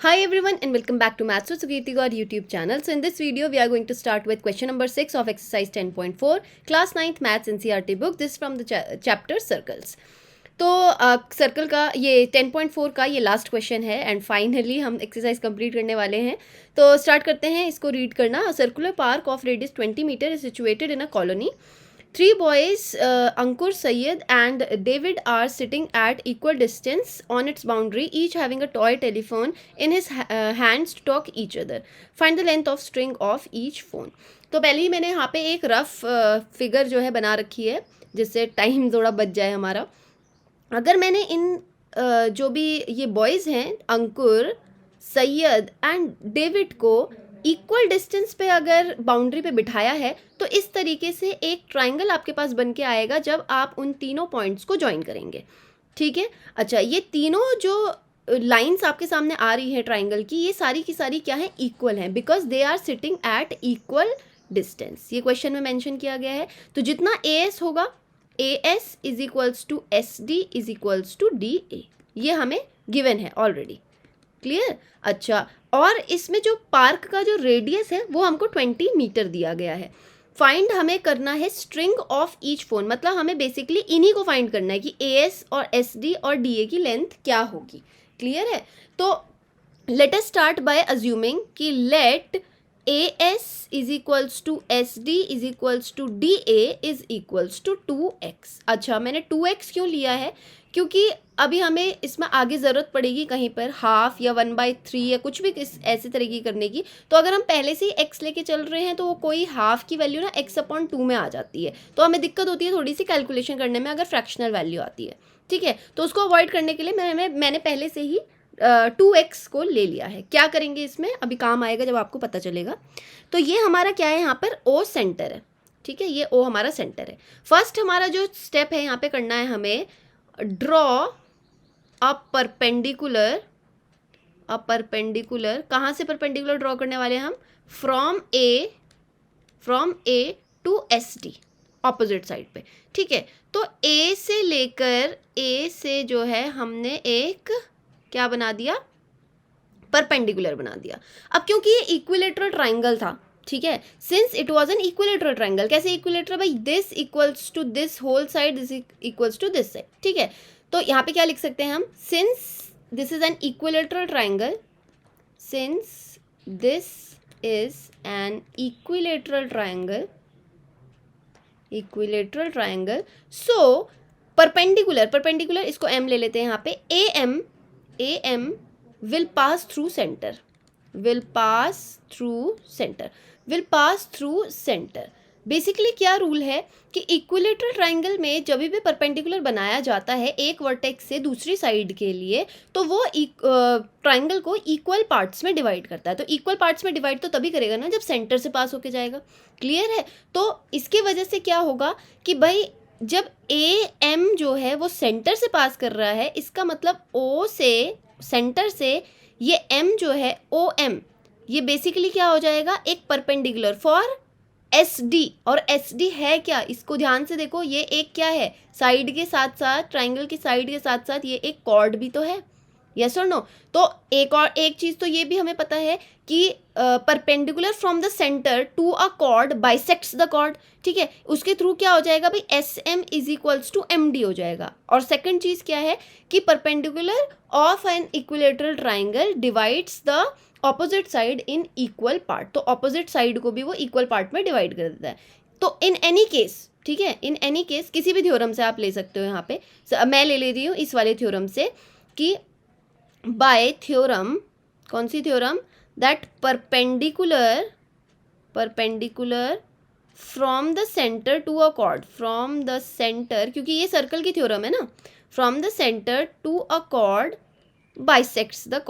Hi everyone and welcome back to Maths with Sukirti God YouTube channel. So in this video we are going to start with question number 6 of exercise 10.4 class 9th Maths NCERT book. This is from the chapter circles. तो circle का ये 10.4 का ये last question है and finally हम exercise complete करने वाले हैं. तो स्टार्ट करते हैं इसको रीड करना. Circular park of radius 20 metre is situated in a colony. Three boys, Ankur, Syed and David are sitting at equal distance on its boundary, each having a toy telephone in his hands to talk each other. Find the length of string of each phone. तो पहले ही मैंने यहाँ पे एक rough figure जो है बना रखी है जिससे टाइम थोड़ा बच जाए हमारा. अगर मैंने इन जो भी ये बॉयज़ हैं अंकुर, सैयद एंड डेविड को इक्वल डिस्टेंस पे अगर बाउंड्री पे बिठाया है तो इस तरीके से एक ट्रायंगल आपके पास बन के आएगा जब आप उन तीनों पॉइंट्स को ज्वाइन करेंगे. ठीक है. अच्छा, ये तीनों जो लाइंस आपके सामने आ रही है ट्रायंगल की, ये सारी की सारी क्या है, इक्वल हैं because they are sitting at equal distance. ये क्वेश्चन में मेंशन किया गया है. तो जितना ए एस होगा, A S is equals to S D is equals to D A, ये हमें गिवन है ऑलरेडी. क्लियर. अच्छा, और इसमें जो पार्क का जो रेडियस है वो हमको 20 मीटर दिया गया है. फाइंड हमें करना है स्ट्रिंग ऑफ ईच फोन, मतलब हमें बेसिकली इन्हीं को फाइंड करना है कि ए एस और एस डी और डी ए की लेंथ क्या होगी. क्लियर है. तो let us start by assuming कि let A S is equals to S D is equals to D A is equals to 2x. अच्छा, मैंने 2x क्यों लिया है, क्योंकि अभी हमें इसमें आगे ज़रूरत पड़ेगी कहीं पर हाफ या 1/3 या कुछ भी ऐसे तरीके करने की. तो अगर हम पहले से ही x लेके चल रहे हैं तो वो कोई हाफ की वैल्यू ना x/2 में आ जाती है, तो हमें दिक्कत होती है थोड़ी सी कैलकुलेशन करने में अगर फ्रैक्शनल वैल्यू आती है. ठीक है. तो उसको अवॉइड करने के लिए मैंने पहले से ही 2x को ले लिया है. क्या करेंगे इसमें, अभी काम आएगा जब आपको पता चलेगा. तो ये हमारा क्या है, यहाँ पर O सेंटर है. ठीक है, ये O हमारा सेंटर है. फर्स्ट हमारा जो स्टेप है यहाँ पे करना है हमें, ड्रॉ अ परपेंडिकुलर. कहाँ से परपेंडिकुलर ड्रॉ करने वाले हैं हम, from A to S D, opposite side पे. ठीक है. तो ए से लेकर ए से जो है हमने एक क्या बना दिया, परपेंडिकुलर बना दिया. अब क्योंकि ये इक्विलेटरल ट्राइंगल था, ठीक है, since it was an equilateral triangle. कैसे इक्विलेटरल भाई, this equals to this whole side, this equals to this side. ठीक है. तो यहाँ पे क्या लिख सकते हैं हम, since this is an equilateral triangle, since this is an equilateral triangle, so perpendicular इसको m ले लेते हैं यहाँ पे, am will pass through center. Basically क्या रूल है कि इक्विलेटरल ट्राइंगल में जब भी परपेंडिकुलर बनाया जाता है एक वर्टेक्स से दूसरी साइड के लिए, तो वो ट्राइंगल को इक्वल पार्ट्स में डिवाइड करता है. तो इक्वल पार्ट्स में डिवाइड तो तभी करेगा ना जब सेंटर से पास होके जाएगा. क्लियर है. तो इसके वजह से क्या होगा कि भाई जब ए एम जो है वो सेंटर से पास कर रहा है, इसका मतलब ओ से, सेंटर से ये m जो है ओ एम, ये बेसिकली क्या हो जाएगा, एक परपेंडिकुलर फॉर एस डी. और एस डी है क्या, इसको ध्यान से देखो, ये एक क्या है, साइड के साथ साथ, ट्राइंगल की साइड के साथ साथ ये एक कॉर्ड भी तो है. यस और नो. तो एक चीज़ तो ये भी हमें पता है कि perpendicular from the centre to a chord bisects the chord. ठीक है. उसके थ्रू क्या हो जाएगा भाई, S M is equals to M D हो जाएगा. और सेकंड चीज़ क्या है कि perpendicular of an equilateral triangle divides the opposite side in equal part. तो ऑपोजिट साइड को भी वो इक्वल पार्ट में डिवाइड कर देता है. तो इन एनी केस, ठीक है, इन एनी केस किसी भी थ्योरम से आप ले सकते हो. यहाँ पे मैं ले रही हूँ इस वाले थ्योरम से कि बाय थ्योरम, कौन सी theorem, that perpendicular from the centre to a chord, from the centre, क्योंकि ये सर्कल की थ्योरम है ना, from the centre to a chord bisects the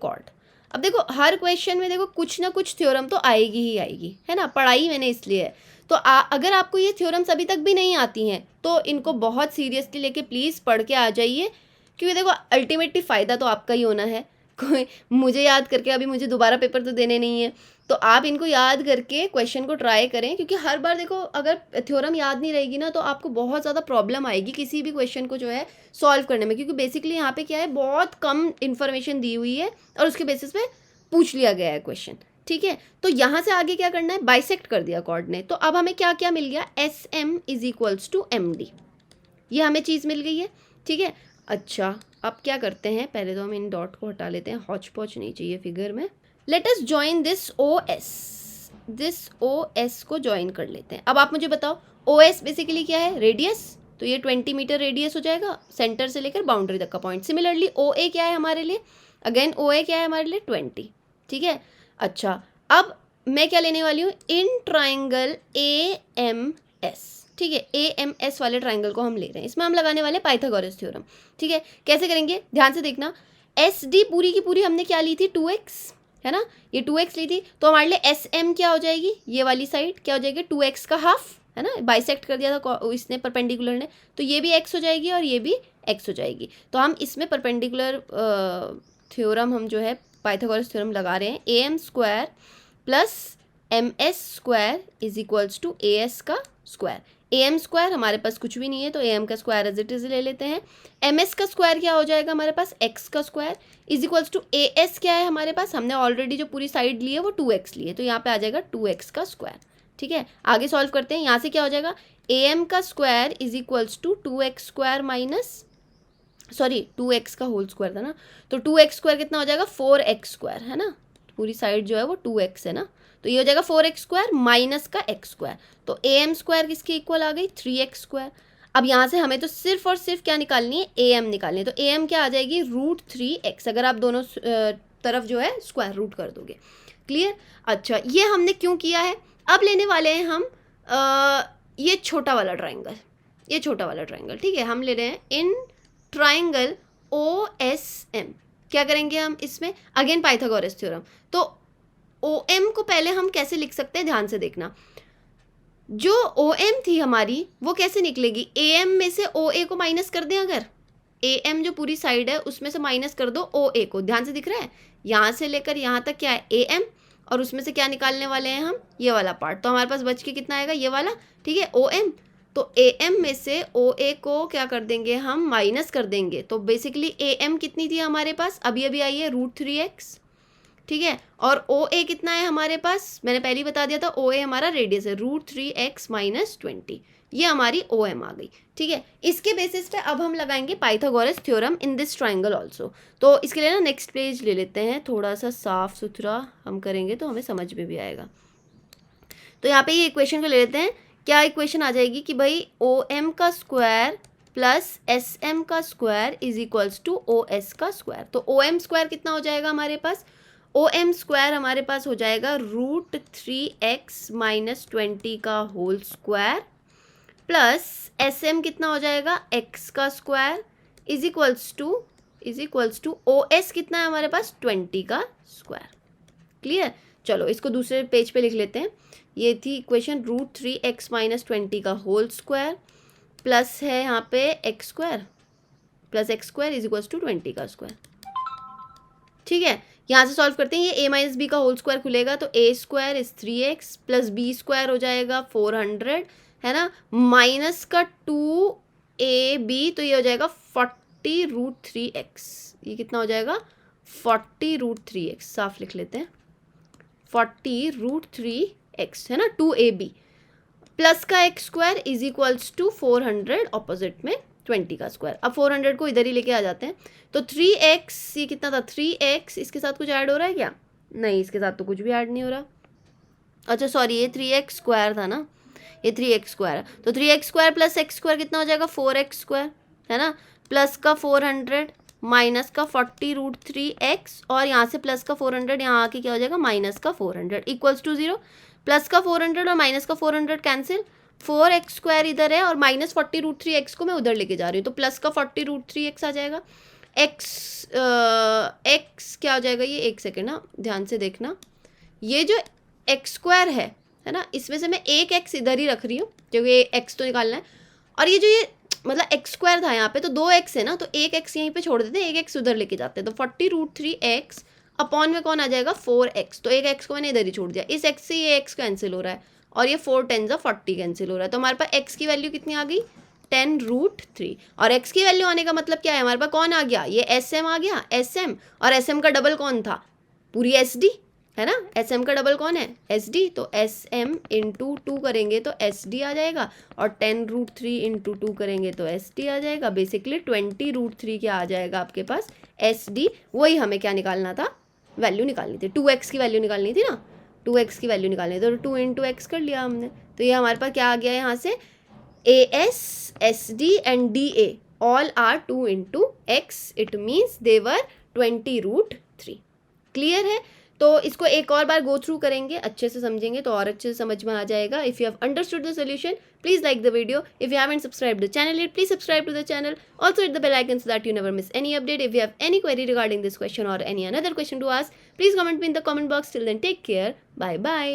chord. अब देखो हर क्वेश्चन में देखो कुछ ना कुछ थ्योरम तो आएगी ही आएगी, है ना, पढ़ाई मैंने इसलिए है. तो अगर आपको ये थ्योरम्स अभी तक भी नहीं आती हैं तो इनको बहुत सीरियसली लेके प्लीज़ पढ़ के आ जाइए, क्योंकि देखो अल्टीमेटली फ़ायदा तो आपका ही होना है. कोई मुझे याद करके अभी मुझे दोबारा पेपर तो देने नहीं है, तो आप इनको याद करके क्वेश्चन को ट्राई करें, क्योंकि हर बार देखो अगर थ्योरम याद नहीं रहेगी ना तो आपको बहुत ज़्यादा प्रॉब्लम आएगी किसी भी क्वेश्चन को जो है सॉल्व करने में, क्योंकि बेसिकली यहाँ पे क्या है, बहुत कम इन्फॉर्मेशन दी हुई है और उसके बेसिस पे पूछ लिया गया है क्वेश्चन। ठीक है, तो यहाँ से आगे क्या करना है, बाइसेक्ट कर दिया कॉर्ड ने, तो अब हमें क्या क्या मिल गया, S M is equals to M D, ये हमें चीज़ मिल गई है। ठीक है, अच्छा अब क्या करते हैं, पहले तो हम इन डॉट को हटा लेते हैं, हॉच पॉच नहीं चाहिए फिगर में। Let us join this O S को ज्वाइन कर लेते हैं। अब आप मुझे बताओ ओ एस बेसिकली क्या है, रेडियस, तो ये 20 मीटर रेडियस हो जाएगा सेंटर से लेकर बाउंड्री तक का पॉइंट। सिमिलरली ओ ए क्या है हमारे लिए, अगेन ओ ए क्या है हमारे लिए 20। ठीक है, अच्छा अब मैं क्या लेने वाली हूँ, in triangle A M S. ठीक है, ए एम एस वाले ट्राइंगल को हम ले रहे हैं, इसमें हम लगाने वाले पाइथागोरस थ्योरम। ठीक है, कैसे करेंगे, ध्यान से देखना, एस डी पूरी की पूरी हमने क्या ली थी, 2x, है ना, ये 2x ली थी, तो हमारे लिए एस एम क्या हो जाएगी, ये वाली साइड क्या हो जाएगी, 2x का हाफ, है ना, बाइसेक्ट कर दिया था इसने परपेंडिकुलर ने, तो ये भी x हो जाएगी और ये भी x हो जाएगी। तो हम इसमें परपेंडिकुलर थ्योरम हम जो है पाइथागोरस थ्योरम लगा रहे हैं, A M square plus M S square is equals to A S का स्क्वायर। ए एम स्क्वायर हमारे पास कुछ भी नहीं है तो ए एम का स्क्वायर एज इट इज ले लेते हैं, एम एस का स्क्वायर क्या हो जाएगा हमारे पास, एक्स का square is equals to A S क्या है हमारे पास, हमने ऑलरेडी जो पूरी साइड ली है वो 2x ली है, तो यहाँ पे आ जाएगा 2x का स्क्वायर। ठीक है, आगे सॉल्व करते हैं, यहाँ से क्या हो जाएगा, ए एम का square is equals to 2x square minus, sorry 2x का होल स्क्वायर था ना, तो 2x स्क्वायर कितना हो जाएगा, 4x स्क्वायर, है ना, पूरी साइड जो है वो 2x है ना, तो ये हो जाएगा 4x स्क्वायर माइनस का x स्क्वायर, तो ए एम स्क्वायर किसके इक्वल आ गई, 3x स्क्वायर। अब यहाँ से हमें तो सिर्फ और सिर्फ क्या निकालनी है, ए एम निकालनी है, तो ए एम क्या आ जाएगी, √3x, अगर आप दोनों तरफ जो है स्क्वायर रूट कर दोगे। क्लियर, अच्छा ये हमने क्यों किया है, अब लेने वाले हैं हम ये छोटा वाला ट्राइंगल, ये छोटा वाला ट्राइंगल। ठीक है, हम ले रहे हैं in triangle O S M, क्या करेंगे हम इसमें, अगेन पाइथागोरस थ्योरम, तो ओ एम को पहले हम कैसे लिख सकते हैं, ध्यान से देखना, जो ओ एम थी हमारी वो कैसे निकलेगी, ए एम में से ओ ए को माइनस कर दें, अगर ए एम जो पूरी साइड है उसमें से माइनस कर दो ओ ए को, ध्यान से दिख रहा है, यहाँ से लेकर यहाँ तक क्या है ए एम, और उसमें से क्या निकालने वाले हैं हम, ये वाला पार्ट, तो हमारे पास बच के कितना आएगा, ये वाला। ठीक है, ओ एम, तो ए एम में से ओ ए को क्या कर देंगे हम, माइनस कर देंगे, तो बेसिकली ए एम कितनी थी हमारे पास, अभी अभी आई है √3x। ठीक है, और ओ ए कितना है हमारे पास, मैंने पहले ही बता दिया था, ओ ए हमारा रेडियस है, √3x माइनस 20, ये हमारी ओ एम आ गई। ठीक है, इसके बेसिस पे अब हम लगाएंगे Pythagoras theorem in this triangle also. तो इसके लिए ना नेक्स्ट पेज ले लेते हैं, थोड़ा सा साफ सुथरा हम करेंगे तो हमें समझ में भी आएगा। तो यहाँ पे ये इक्वेशन को ले लेते हैं, क्या इक्वेशन आ जाएगी कि भाई ओ एम का स्क्वायर प्लस एस एम का square is equals to O S का स्क्वायर, तो ओ एम स्क्वायर कितना हो जाएगा हमारे पास, ओ एम स्क्वायर हमारे पास हो जाएगा √3x माइनस 20 का whole square plus S M कितना हो जाएगा, x का square is equals to O S कितना है हमारे पास, 20 का स्क्वायर। क्लियर, चलो इसको दूसरे पेज पे लिख लेते हैं, ये थी इक्वेशन, √3x माइनस 20 का होल स्क्वायर प्लस है यहाँ पे x square plus x square is equals to 20 का स्क्वायर। ठीक है, यहाँ से सॉल्व करते हैं, ये a माइनस बी का होल स्क्वायर खुलेगा तो a square is 3x plus b square हो जाएगा 400, है ना, माइनस का 2ab, तो ये हो जाएगा 40√3x, ये कितना हो जाएगा 40√3x, साफ लिख लेते हैं 40√3x, है ना, 2ab प्लस का x square is equals to 400 opposite में 20 का स्क्वायर। अब 400 को इधर ही लेके आ जाते हैं, तो 3x, ये कितना था 3x, इसके साथ कुछ ऐड हो रहा है क्या, नहीं इसके साथ तो कुछ भी ऐड नहीं हो रहा, अच्छा सॉरी ये 3x स्क्वायर था ना, ये 3x स्क्वायर है, तो 3x square plus x square कितना हो जाएगा 4x स्क्वायर, है ना, प्लस का 400 माइनस का 40√3x, और यहाँ से प्लस का 400 यहाँ आके क्या हो जाएगा माइनस का 400 इक्वल्स टू 0, प्लस का 400 और माइनस का 400 कैंसिल, 4x स्क्वायर इधर है और माइनस 40√3x को मैं उधर लेके जा रही हूँ, तो प्लस का 40√3x आ जाएगा, x क्या हो जाएगा, ये एक सेकेंड ना ध्यान से देखना, ये जो x स्क्वायर है ना, इसमें से मैं एक x इधर ही रख रही हूँ क्योंकि x तो निकालना है, और ये जो ये मतलब एक्स स्क्वायर था यहाँ पे, तो 2x है ना, तो एक x यहीं पे छोड़ देते हैं, एक x उधर लेके जाते हैं, तो 40√3x अपॉन में कौन आ जाएगा 4x, तो एक x को मैंने इधर ही छोड़ दिया, इस x से ये x कैंसिल हो रहा है और ये 4 10 40 कैंसिल हो रहा है, तो हमारे पास x की वैल्यू कितनी आ गई 10√3। और x की वैल्यू आने का मतलब क्या है, हमारे पास कौन आ गया, ये sm आ गया, sm, और sm का डबल कौन था, पूरी sd है ना, sm का डबल कौन है sd, तो sm इंटू 2 करेंगे तो sd आ जाएगा, और 10√3 इंटू 2 करेंगे तो sd आ जाएगा। बेसिकली 20√3 क्या आ जाएगा आपके पास sd, वही हमें क्या निकालना था, वैल्यू निकालनी थी, 2x की वैल्यू निकालनी थी ना, 2x की वैल्यू निकालनी थी, तो 2 इंटू एक्स कर लिया हमने, तो ये हमारे पास क्या आ गया यहाँ से as, sd and da all are 2 into x, it means they were 20√3। Clear है, तो इसको एक और बार गो थ्रू करेंगे, अच्छे से समझेंगे तो और अच्छे से समझ में आ जाएगा। If you have understood the solution please like the video, if you haven't subscribed the channel yet please subscribe to the channel, also hit the bell icon so that you never miss any update। if you have any query regarding this question or any another question to ask, please comment me in the comment box। till then take care, bye bye।